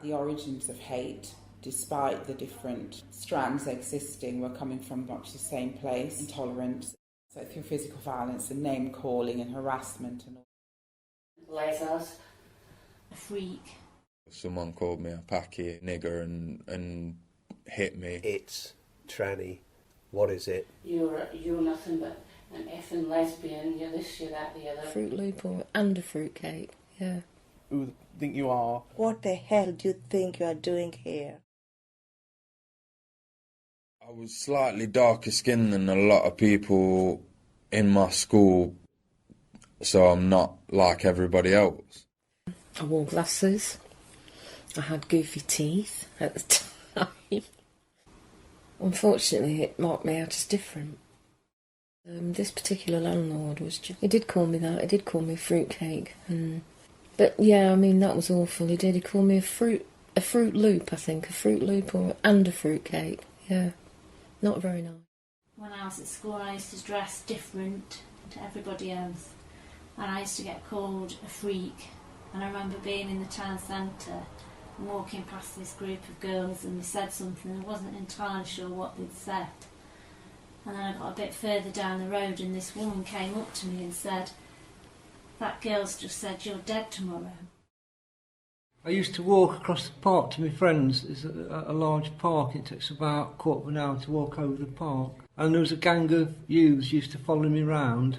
The origins of hate, despite the different strands existing, were coming from much the same place: intolerance, so through physical violence and name calling and harassment and all. Lasers, a freak. Someone called me a packy nigger and hit me. It's tranny. What is it? You're nothing but an effing lesbian. You're this, you're that, the other. Fruit Loop and a fruitcake. Yeah. Who do you think you are? What the hell do you think you are doing here? I was slightly darker skinned than a lot of people in my school, so I'm not like everybody else. I wore glasses. I had goofy teeth at the time. Unfortunately, it marked me out as different. This particular landlord he did call me that. He did call me fruitcake. But yeah, I mean, that was awful. He did. He called me a fruit loop, I think. A fruit loop and a fruitcake. Yeah. Not very nice. When I was at school, I used to dress different to everybody else. And I used to get called a freak. And I remember being in the town centre and walking past this group of girls, and they said something, and I wasn't entirely sure what they'd said. And then I got a bit further down the road, and this woman came up to me and said, "That girl's just said you're dead tomorrow." I used to walk across the park to my friends. It's a large park. It takes about a quarter of an hour to walk over the park. And there was a gang of youths used to follow me round.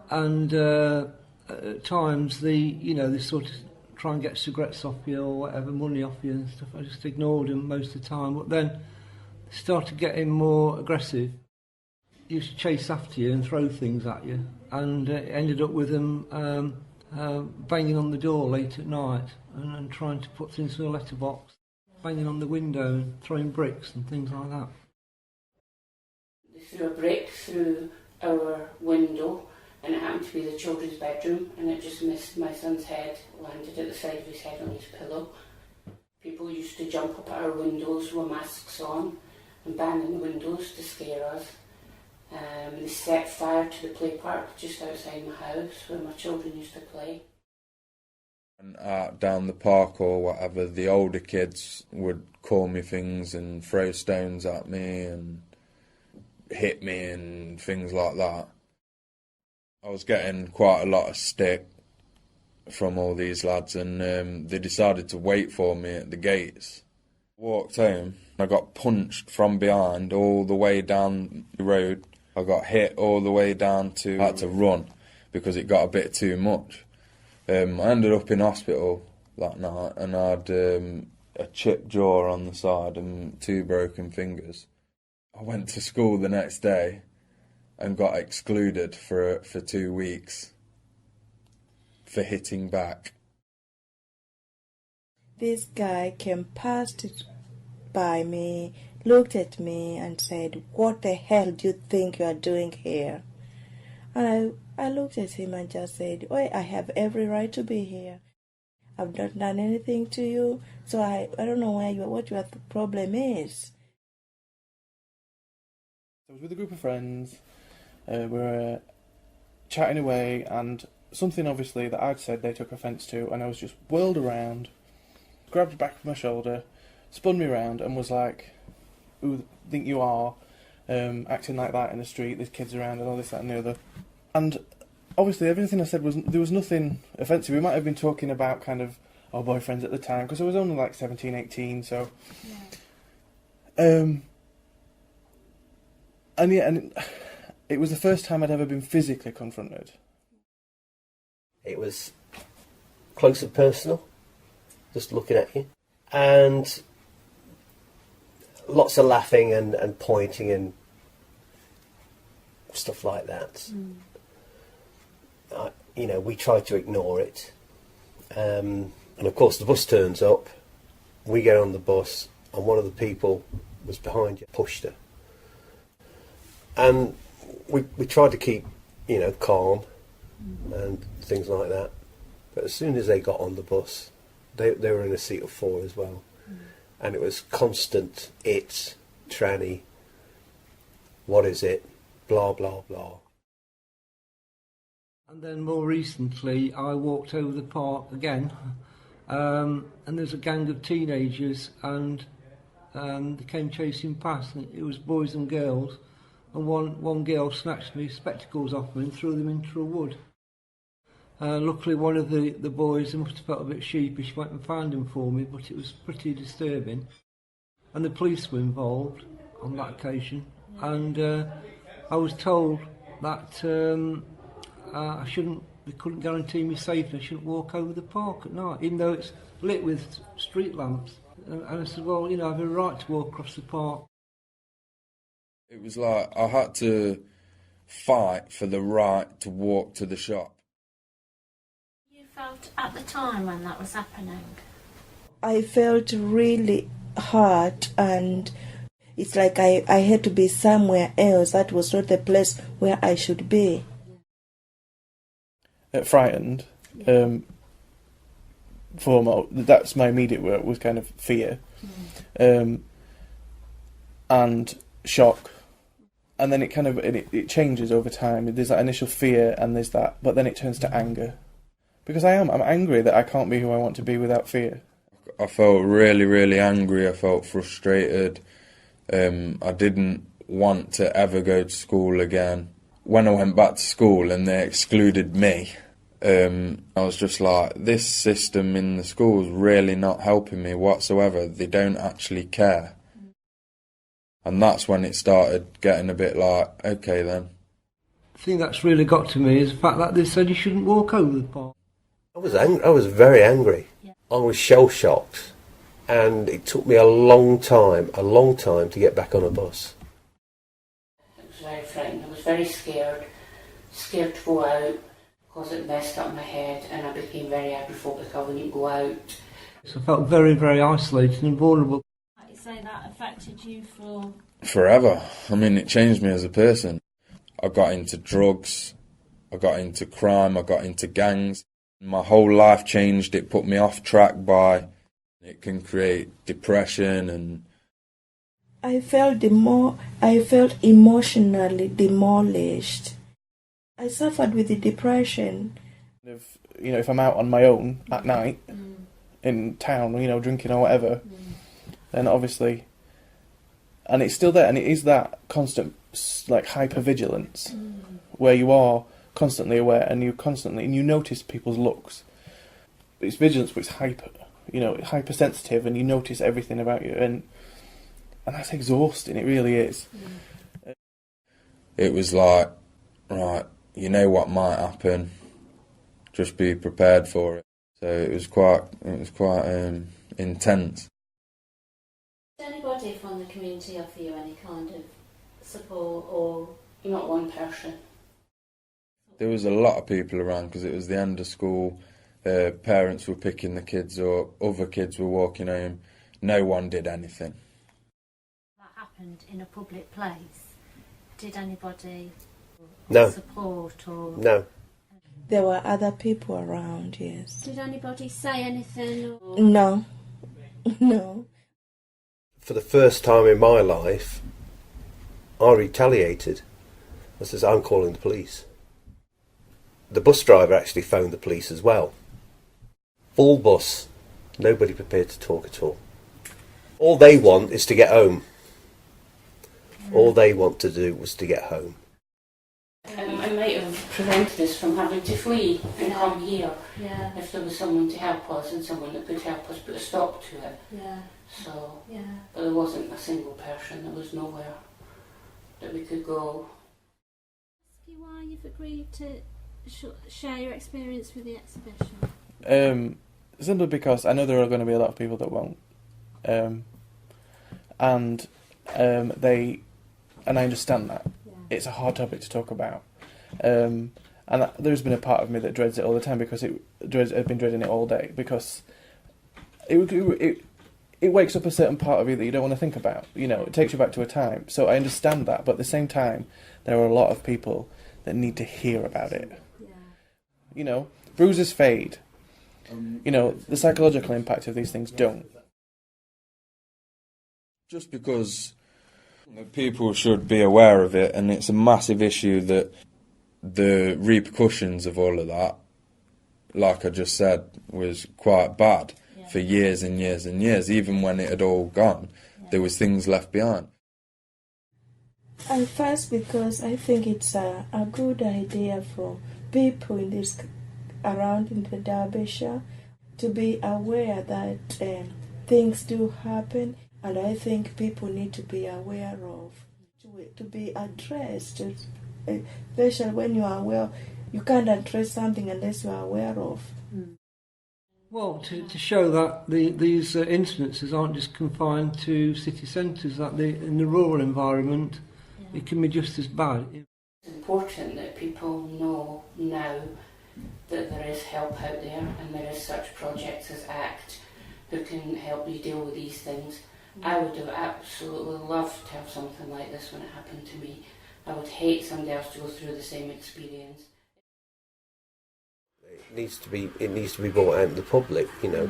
And at times they sort of try and get cigarettes off you or whatever, money off you and stuff. I just ignored them most of the time. But then they started getting more aggressive. They used to chase after you and throw things at you. And it ended up with them banging on the door late at night and trying to put things in a letterbox, banging on the window and throwing bricks and things like that. They threw a brick through our window, and it happened to be the children's bedroom, and it just missed my son's head, landed at the side of his head on his pillow. People used to jump up at our windows with masks on and bang in the windows to scare us. They set fire to the play park just outside my house where my children used to play. And down the park or whatever, the older kids would call me things and throw stones at me and hit me and things like that. I was getting quite a lot of stick from all these lads, and they decided to wait for me at the gates. Walked home, I got punched from behind all the way down the road. I got hit all the way down I had to run because it got a bit too much. I ended up in hospital that night, and I had a chipped jaw on the side and 2 broken fingers. I went to school the next day and got excluded for 2 weeks for hitting back. This guy came past by me, looked at me and said, "What the hell do you think you are doing here?" And I looked at him and just said, "Oh, I have every right to be here. I've not done anything to you, so I don't know what your problem is." I was with a group of friends. We were chatting away, and something obviously that I'd said they took offence to, and I was just whirled around, grabbed the back of my shoulder, spun me around and was like, "Who do you think you are, acting like that in the street, there's kids around and all this, that and the other." And obviously everything I said there was nothing offensive. We might have been talking about kind of our boyfriends at the time, because I was only like 17, 18, so... Yeah. And it was the first time I'd ever been physically confronted. It was close and personal, just looking at you. And lots of laughing and pointing and stuff like that. We tried to ignore it. And of course the bus turns up, we get on the bus, and one of the people was behind you, pushed her. And we tried to keep, calm and things like that. But as soon as they got on the bus, they were in a seat of 4 as well. And it was constant, it's, tranny, what is it, blah, blah, blah. And then more recently, I walked over the park again, and there's a gang of teenagers, and they came chasing past, and it was boys and girls, and one girl snatched my spectacles off me and threw them into a wood. Luckily one of the boys, must have felt a bit sheepish, went and found him for me, but it was pretty disturbing. And the police were involved on that occasion, and I was told that they couldn't guarantee me safety. I shouldn't walk over the park at night, even though it's lit with street lamps. And I said, well, you know, I have a right to walk across the park. It was like I had to fight for the right to walk to the shop. You felt at the time when that was happening? I felt really hurt, and it's like I had to be somewhere else. That was not the place where I should be. Frightened. That's my immediate word, was kind of fear, and shock, and then it changes over time. There's that initial fear, and there's that, but then it turns to anger, because I'm angry that I can't be who I want to be without fear. I felt really, really angry. I felt frustrated. I didn't want to ever go to school again. When I went back to school and they excluded me, I was just like, this system in the school's really not helping me whatsoever. They don't actually care. And that's when it started getting a bit like, okay then. The thing that's really got to me is the fact that they said you shouldn't walk over the park. I was angry. I was very angry. Yeah. I was shell-shocked, and it took me a long time to get back on a bus. It was very frightening. I was very scared to go out, because it messed up my head, and I became very agoraphobic. I wouldn't go out. So I felt very, very isolated and vulnerable. Like you say, that affected you for... Forever. I mean, it changed me as a person. I got into drugs, I got into crime, I got into gangs. My whole life changed. It put me off track it can create depression, and I felt emotionally demolished. I suffered with the depression. If I'm out on my own at night in town, drinking or whatever, then obviously, and it's still there, and it is that constant hypervigilance where you are constantly aware, and you notice people's looks. It's vigilance, but it's hypersensitive, and you notice everything about you, and that's exhausting. It really is. it was like, right, you know what might happen, just be prepared for it. So it was quite intense. Did anybody from the community offer you any kind of support, or not one person? There was a lot of people around because it was the end of school. Parents were picking the kids up, other kids were walking home. No one did anything. That happened in a public place. Did anybody support or... No. There were other people around, yes. Did anybody say anything? Or... No. No. For the first time in my life, I retaliated. I says, I'm calling the police. The bus driver actually phoned the police as well. Full bus. Nobody prepared to talk at all. All they want is to get home. All they want to do was to get home. I might have prevented us from having to flee and come here if there was someone to help us and someone that could help us put a stop to it. So, but there wasn't a single person. There was nowhere that we could go. Ask you why you've agreed to share your experience with the exhibition? Simply because I know there are going to be a lot of people that won't, and I understand that. It's a hard topic to talk about, and there's been a part of me that dreads it all the time because I've been dreading it all day because it wakes up a certain part of you that you don't want to think about. It takes you back to a time. So I understand that, but at the same time, there are a lot of people that need to hear about it. Bruises fade. The psychological impact of these things don't. Just because people should be aware of it, and it's a massive issue that the repercussions of all of that, like I just said, was quite bad. for years and years and years. Even when it had all gone, there was things left behind. And first, because I think it's a good idea for people in this around in the Derbyshire to be aware that things do happen, and I think people need to be aware of, to be addressed, especially when you are aware. You can't address something unless you are aware of. Well, to show that these incidences aren't just confined to city centres, that in the rural environment it can be just as bad. It's important that people know now that there is help out there and there is such projects as A.C.T who can help you deal with these things. I would have absolutely loved to have something like this when it happened to me. I would hate somebody else to go through the same experience. It needs to be brought out to the public, you know.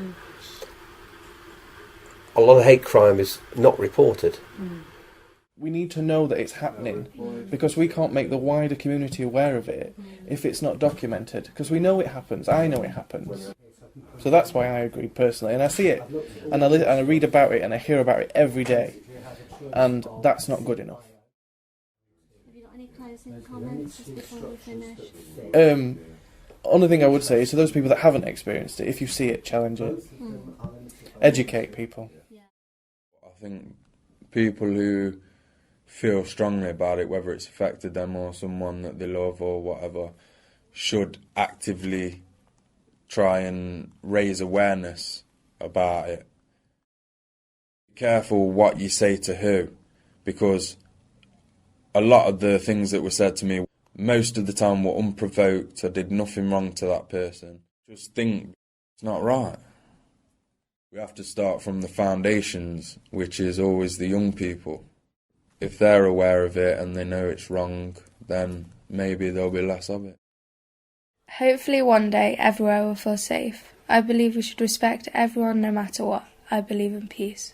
A lot of hate crime is not reported. We need to know that it's happening, because we can't make the wider community aware of it if it's not documented, because we know it happens. I know it happens. So that's why I agree personally, and I see it, and I read about it, and I hear about it every day, and that's not good enough. Have you got any closing comments just before we finish? Only thing I would say is to those people that haven't experienced it, if you see it, challenge it. Educate people. I think people who feel strongly about it, whether it's affected them or someone that they love or whatever, should actively try and raise awareness about it. Be careful what you say to who, because a lot of the things that were said to me most of the time were unprovoked. I did nothing wrong to that person. Just think it's not right. We have to start from the foundations, which is always the young people. If they're aware of it and they know it's wrong, then maybe there'll be less of it. Hopefully one day everywhere will feel safe. I believe we should respect everyone no matter what. I believe in peace.